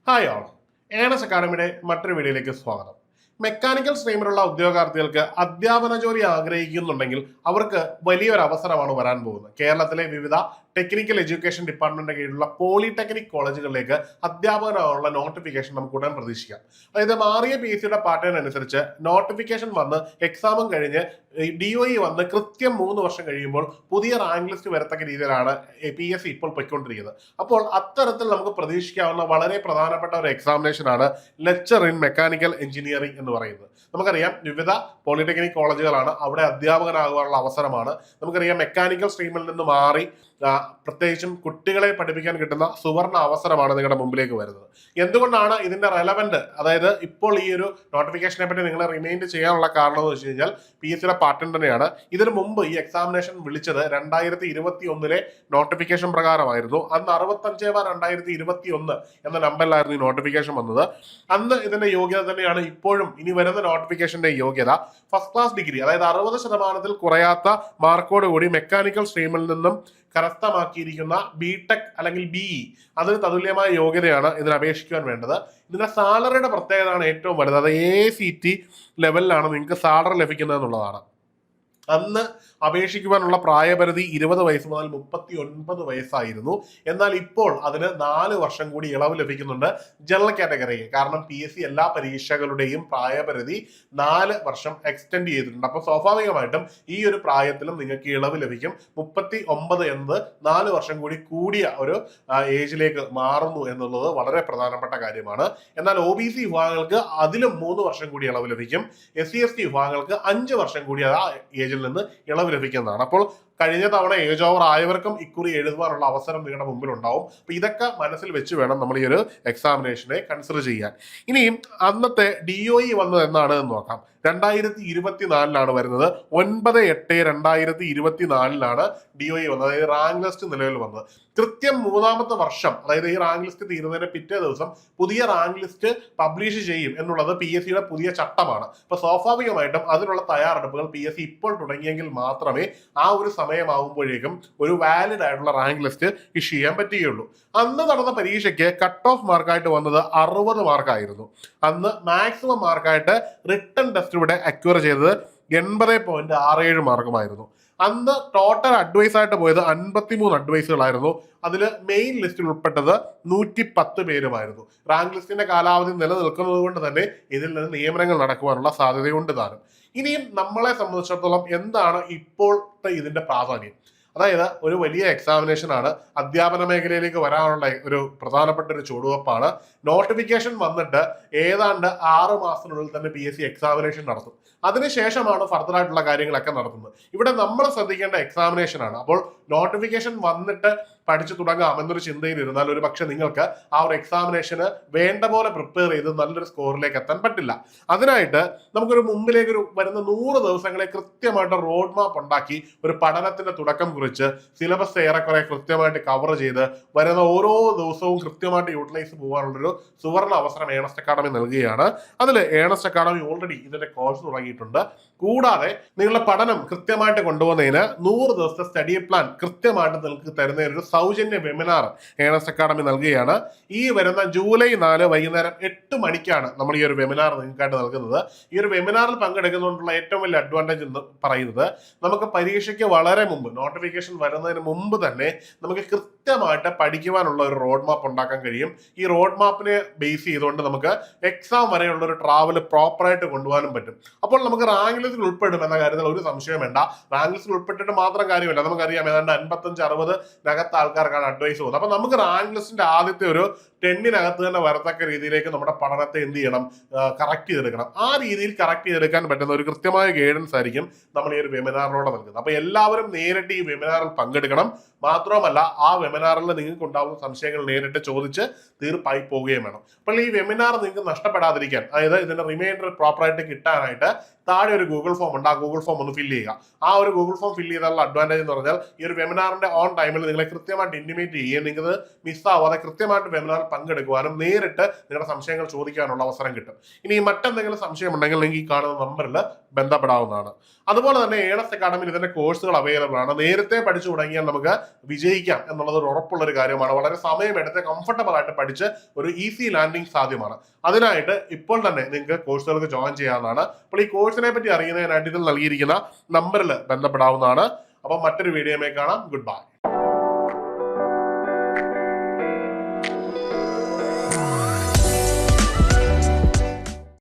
Hi all, earnest അക്കാഡമിയുടെ മറ്റൊരു വീഡിയോയിലേക്ക് സ്വാഗതം. മെക്കാനിക്കൽ സ്ട്രീമിലുള്ള ഉദ്യോഗാർത്ഥികൾക്ക് അധ്യാപന ജോലി ആഗ്രഹിക്കുന്നുണ്ടെങ്കിൽ അവർക്ക് വലിയൊരു അവസരമാണ് വരാൻ പോകുന്നത്. കേരളത്തിലെ വിവിധ ടെക്നിക്കൽ എഡ്യൂക്കേഷൻ ഡിപ്പാർട്ട്മെന്റിന്റെ കീഴിലുള്ള പോളിടെക്നിക് കോളേജുകളിലേക്ക് അധ്യാപകനായുള്ള നോട്ടിഫിക്കേഷൻ നമുക്ക് ഉടൻ പ്രതീക്ഷിക്കാം. അതായത് മാറിയ PSC പാറ്റേൺ അനുസരിച്ച് നോട്ടിഫിക്കേഷൻ വന്ന് എക്സാമും കഴിഞ്ഞ് DOE വന്ന് കൃത്യം 3 വർഷം കഴിയുമ്പോൾ പുതിയ റാങ്ക് ലിസ്റ്റ് വരത്തക്ക രീതിയിലാണ് PSC ഇപ്പോൾ പൊയ്ക്കൊണ്ടിരിക്കുന്നത്. അപ്പോൾ അത്തരത്തിൽ നമുക്ക് പ്രതീക്ഷിക്കാവുന്ന വളരെ പ്രധാനപ്പെട്ട ഒരു എക്സാമിനേഷൻ ആണ് ലെക്ചർ ഇൻ മെക്കാനിക്കൽ എഞ്ചിനീയറിംഗ് എന്ന് പറയുന്നത്. നമുക്കറിയാം വിവിധ പോളിടെക്നിക് കോളേജുകളാണ്, അവിടെ അധ്യാപകനാകാനുള്ള അവസരമാണ്. നമുക്കറിയാം മെക്കാനിക്കൽ സ്ട്രീമിൽ നിന്ന് മാറി പ്രത്യേകിച്ചും കുട്ടികളെ പഠിപ്പിക്കാൻ കിട്ടുന്ന സുവർണ അവസരമാണ് നിങ്ങളുടെ മുമ്പിലേക്ക് വരുന്നത്. എന്തുകൊണ്ടാണ് ഇതിന്റെ റെലവന്റ്, അതായത് ഇപ്പോൾ ഈ ഒരു നോട്ടിഫിക്കേഷനെ പറ്റി നിങ്ങളെ റിമൈൻഡ് ചെയ്യാനുള്ള കാരണം എന്ന് വെച്ച് കഴിഞ്ഞാൽ PSC പാറ്റേൺ തന്നെയാണ്. ഇതിനു മുമ്പ് ഈ എക്സാമിനേഷൻ വിളിച്ചത് 2021 നോട്ടിഫിക്കേഷൻ പ്രകാരമായിരുന്നു. അന്ന് 65/2021 എന്ന നമ്പറിലായിരുന്നു ഈ നോട്ടിഫിക്കേഷൻ വന്നത്. അന്ന് ഇതിന്റെ യോഗ്യത തന്നെയാണ് ഇപ്പോഴും ഇനി വരുന്ന നോട്ടിഫിക്കേഷന്റെ യോഗ്യത. ഫസ്റ്റ് ക്ലാസ് ഡിഗ്രി, അതായത് 60% കുറയാത്ത മാർക്കോട് കൂടി മെക്കാനിക്കൽ സ്ട്രീമിൽ നിന്നും കരസ്ഥമാക്കിയിരിക്കുന്ന BTech അല്ലെങ്കിൽ BE, അതിന് തതുല്യമായ യോഗ്യതയാണ് ഇതിന് അപേക്ഷിക്കുവാൻ വേണ്ടത്. ഇതിന്റെ സാലറിയുടെ പ്രത്യേകതയാണ് ഏറ്റവും വലുത്. അത് ACT ലെവലിലാണ് നിങ്ങൾക്ക് സാലറി ലഭിക്കുന്നത് എന്നുള്ളതാണ്. അന്ന് അപേക്ഷിക്കുവാനുള്ള പ്രായപരിധി 20 വയസ്സ് മുതൽ 39 വയസ്സായിരുന്നു. എന്നാൽ ഇപ്പോൾ അതിന് 4 വർഷം കൂടി ഇളവ് ലഭിക്കുന്നുണ്ട് ജനറൽ കാറ്റഗറിക്ക്. കാരണം PSC എല്ലാ പരീക്ഷകളുടെയും പ്രായപരിധി 4 വർഷം എക്സ്റ്റെൻഡ് ചെയ്തിട്ടുണ്ട്. അപ്പൊ സ്വാഭാവികമായിട്ടും ഈ ഒരു പ്രായത്തിലും നിങ്ങൾക്ക് ഇളവ് ലഭിക്കും. 39 എന്നത് 4 വർഷം കൂടി കൂടിയ ഒരു ഏജിലേക്ക് മാറുന്നു എന്നുള്ളത് വളരെ പ്രധാനപ്പെട്ട കാര്യമാണ്. എന്നാൽ OBC വിഭാഗങ്ങൾക്ക് അതിലും 3 വർഷം കൂടി ഇളവ് ലഭിക്കും. SC/ST വിഭാഗങ്ങൾക്ക് 5 വർഷം കൂടി ആ ഏജിൽ നിന്ന് ഇളവ് ലഭിക്കുന്നതാണ്. അപ്പോൾ കഴിഞ്ഞ തവണ ഏജ് ഓവർ ആയവർക്കും ഇക്കുറി എഴുതുവാനുള്ള അവസരം നിങ്ങളുടെ മുമ്പിൽ ഉണ്ടാവും. അപ്പൊ ഇതൊക്കെ മനസ്സിൽ വെച്ച് വേണം നമ്മൾ ഈ ഒരു എക്സാമിനേഷനെ കൺസിഡർ ചെയ്യാൻ. ഇനിയും അന്നത്തെ DOE വന്നത് എന്നാണ് എന്ന് നോക്കാം. 2024 വരുന്നത്. 9/8/2024 DOE വന്നത്, അതായത് റാങ്ക് ലിസ്റ്റ് നിലവിൽ വന്നത്. കൃത്യം 3ാമത്തെ വർഷം, അതായത് ഈ റാങ്ക് ലിസ്റ്റ് തീരുന്നതിന്റെ പിറ്റേ ദിവസം പുതിയ റാങ്ക് ലിസ്റ്റ് പബ്ലിഷ് ചെയ്യും എന്നുള്ളത് PSCയുടെ പുതിയ ചട്ടമാണ്. അപ്പൊ സ്വാഭാവികമായിട്ടും അതിനുള്ള തയ്യാറെടുപ്പുകൾ PSC ഇപ്പോൾ തുടങ്ങിയെങ്കിൽ മാത്രമേ ആ ഒരു സമയമാകുമ്പോഴേക്കും ഒരു വാലിഡ് ആയിട്ടുള്ള റാങ്ക് ലിസ്റ്റ് ഇഷ്യൂ ചെയ്യാൻ പറ്റുകയുള്ളൂ. അന്ന് നടന്ന പരീക്ഷയ്ക്ക് കട്ട് ഓഫ് മാർക്കായിട്ട് വന്നത് 60 മാർക്കായിരുന്നു. അന്ന് മാക്സിമം മാർക്കായിട്ട് റിട്ടൺ ടെസ്റ്റ് ഇവിടെ അക്വയർ ചെയ്തത് 80.67 മാർക്കുമായിരുന്നു. അന്ന് ടോട്ടൽ അഡ്വൈസ് ആയിട്ട് പോയത് 53 അഡ്വൈസുകളായിരുന്നു. അതിൽ മെയിൻ ലിസ്റ്റിൽ ഉൾപ്പെട്ടത് 110 പേരുമായിരുന്നു. റാങ്ക് ലിസ്റ്റിന്റെ കാലാവധി നിലനിൽക്കുന്നത് കൊണ്ട് തന്നെ ഇതിൽ നിന്ന് നിയമനങ്ങൾ നടക്കുവാനുള്ള സാധ്യതയുണ്ട് താനും. ഇനിയും നമ്മളെ സംബന്ധിച്ചിടത്തോളം എന്താണ് ഇപ്പോഴത്തെ ഇതിന്റെ പ്രാധാന്യം? അതായത് ഒരു വലിയ എക്സാമിനേഷൻ ആണ്, അധ്യാപന മേഖലയിലേക്ക് വരാനുള്ള ഒരു പ്രധാനപ്പെട്ട ഒരു ചുവടുവെപ്പാണ്. നോട്ടിഫിക്കേഷൻ വന്നിട്ട് ഏതാണ്ട് 6 മാസത്തിനുള്ളിൽ തന്നെ PSC എക്സാമിനേഷൻ നടത്തും. അതിനുശേഷമാണ് ഫർദർ ആയിട്ടുള്ള കാര്യങ്ങളൊക്കെ നടത്തുന്നത്. ഇവിടെ നമ്മൾ ശ്രദ്ധിക്കേണ്ട എക്സാമിനേഷൻ ആണ്. അപ്പോൾ നോട്ടിഫിക്കേഷൻ വന്നിട്ട് പഠിച്ചു തുടങ്ങാം എന്നൊരു ചിന്തയിൽ ഇരുന്നാൽ ഒരു പക്ഷെ നിങ്ങൾക്ക് ആ ഒരു എക്സാമിനേഷന് വേണ്ട പോലെ പ്രിപ്പയർ ചെയ്ത് നല്ലൊരു സ്കോറിലേക്ക് എത്താൻ പറ്റില്ല. അതിനായിട്ട് നമുക്കൊരു മുമ്പിലേക്ക് വരുന്ന 100 ദിവസങ്ങളെ കൃത്യമായിട്ട് റോഡ് മാപ്പ് ഉണ്ടാക്കി ഒരു പഠനത്തിന്റെ തുടക്കം കുറിച്ച് സിലബസ് ഏറെക്കുറെ കൃത്യമായിട്ട് കവർ ചെയ്ത് വരുന്ന ഓരോ ദിവസവും കൃത്യമായിട്ട് യൂട്ടിലൈസ് പോകാനുള്ളൊരു സുവർണ അവസരം ഏണസ്റ്റ് അക്കാഡമി നൽകുകയാണ്. അതിൽ ഏണസ്റ്റ് അക്കാഡമി ഓൾറെഡി ഇതിന്റെ കോഴ്സ് തുടങ്ങിയിട്ടുണ്ട്. കൂടാതെ നിങ്ങളുടെ പഠനം കൃത്യമായിട്ട് കൊണ്ടുപോകുന്നതിന് 100 ദിവസത്തെ സ്റ്റഡി പ്ലാൻ കൃത്യമായിട്ട് നിങ്ങൾക്ക് തരുന്ന ഒരു സൗജന്യ വെബിനാർ ഏണസ്റ്റ് അക്കാഡമി നൽകുകയാണ്. ഈ വരുന്ന ജൂലൈ 4 വൈകുന്നേരം 8 മണിക്കാണ് നമ്മൾ ഈ ഒരു വെബിനാർ നിങ്ങൾക്കായിട്ട് നൽകുന്നത്. ഈ ഒരു വെബിനാറിൽ പങ്കെടുക്കുന്നതുകൊണ്ടുള്ള ഏറ്റവും വലിയ അഡ്വാൻറ്റേജ് എന്ന് പറയുന്നത് നമുക്ക് പരീക്ഷയ്ക്ക് വളരെ മുമ്പ്, നോട്ടിഫിക്കേഷൻ വരുന്നതിന് മുമ്പ് തന്നെ നമുക്ക് കൃത്യമായിട്ട് പഠിക്കുവാനുള്ള ഒരു റോഡ് മാപ്പ് ഉണ്ടാക്കാൻ കഴിയും. ഈ റോഡ് മാപ്പിനെ ബേസ് ചെയ്തുകൊണ്ട് നമുക്ക് എക്സാം വരെയുള്ള ഒരു ട്രാവൽ പ്രോപ്പറായിട്ട് കൊണ്ടുപോകാനും പറ്റും. അപ്പോൾ നമുക്ക് റാങ്ക് ലിസ്റ്റിൽ ഉൾപ്പെടും എന്ന കാര്യത്തിൽ ഒരു സംശയം വേണ്ട. റാങ്ക് ലിസ്റ്റിൽ ഉൾപ്പെട്ടിട്ട് മാത്രം കാര്യമല്ല, നമുക്കറിയാം ഏതാണ്ട് 55-60 ആൾക്കാർക്കാണ് അഡ്വൈസ് പോകുന്നത്. അപ്പൊ നമുക്ക് റാങ്ക് ലിസ്റ്റിന്റെ ആദ്യത്തെ ഒരു 10-നകത്ത് തന്നെ വരത്തക്ക രീതിയിലേക്ക് നമ്മുടെ പഠനത്തെ എന്ത് ചെയ്യണം, കറക്റ്റ് ചെയ്തെടുക്കണം. ആ രീതിയിൽ കറക്റ്റ് ചെയ്തെടുക്കാൻ പറ്റുന്ന ഒരു കൃത്യമായ ഗൈഡൻസ് ആയിരിക്കും നമ്മൾ ഈ ഒരു വെബിനാറിലൂടെ നൽകുന്നത്. അപ്പൊ എല്ലാവരും നേരിട്ട് ഈ വെബിനാറിൽ പങ്കെടുക്കണം. മാത്രമല്ല ആ വെബിനാറിൽ നിങ്ങൾക്ക് ഉണ്ടാകുന്ന സംശയങ്ങൾ നേരിട്ട് ചോദിച്ച് തീർപ്പായി പോവുകയും വേണം. അപ്പോൾ ഈ വെബിനാർ നിങ്ങൾക്ക് നഷ്ടപ്പെടാതിരിക്കാൻ, അതായത് ഇതിന്റെ റിമൈൻഡർ പ്രോപ്പറായിട്ട് കിട്ടാനായിട്ട് താഴെ ഒരു ഗൂഗിൾ ഫോം ഉണ്ട്. ആ ഗൂഗിൾ ഫോം ഒന്ന് ഫില്ല് ചെയ്യുക. ആ ഒരു ഗൂഗിൾ ഫോം ഫില്ല് ചെയ്താലുള്ള അഡ്വാൻറ്റേജ് എന്ന് പറഞ്ഞാൽ ഈ ഒരു വെബിനാറിന്റെ ഓൺ ടൈമിൽ നിങ്ങളെ കൃത്യമായിട്ട് ഇന്റിമേറ്റ് ചെയ്യുകയും നിങ്ങൾക്ക് മിസ്സാവാതെ കൃത്യമായിട്ട് വെബിനാറിൽ പങ്കെടുക്കുവാനും നേരിട്ട് നിങ്ങളുടെ സംശയങ്ങൾ ചോദിക്കാനുള്ള അവസരം കിട്ടും. ഇനി മറ്റെന്തെങ്കിലും സംശയം ഉണ്ടെങ്കിൽ നിങ്ങൾക്ക് ഈ കാണുന്ന നമ്പറിൽ ബന്ധപ്പെടാവുന്നതാണ്. അതുപോലെ തന്നെ ഏണസ് അക്കാഡമിയിൽ ഇതിന്റെ കോഴ്സുകൾ അവൈലബിൾ ആണ്. നേരത്തെ പഠിച്ചു തുടങ്ങിയാൽ നമുക്ക് വിജയിക്കാം എന്നുള്ളത് ഒരു ഉറപ്പുള്ള ഒരു കാര്യമാണ്. വളരെ സമയമെടുത്ത് കംഫർട്ടബിൾ ആയിട്ട് പഠിച്ച് ഒരു ഈസി ലാൻഡിംഗ് സാധ്യമാണ്. അതിനായിട്ട് ഇപ്പോൾ തന്നെ നിങ്ങൾക്ക് കോഴ്സുകൾക്ക് ജോയിൻ ചെയ്യാവുന്നതാണ്. അപ്പോൾ ഈ കോഴ്സിനെ പറ്റി അറിയുന്നതിനായിട്ട് ഇതിൽ നൽകിയിരിക്കുന്ന നമ്പറിൽ ബന്ധപ്പെടാവുന്നതാണ്. അപ്പോൾ മറ്റൊരു വീഡിയോയുമായി കാണാം. Good bye.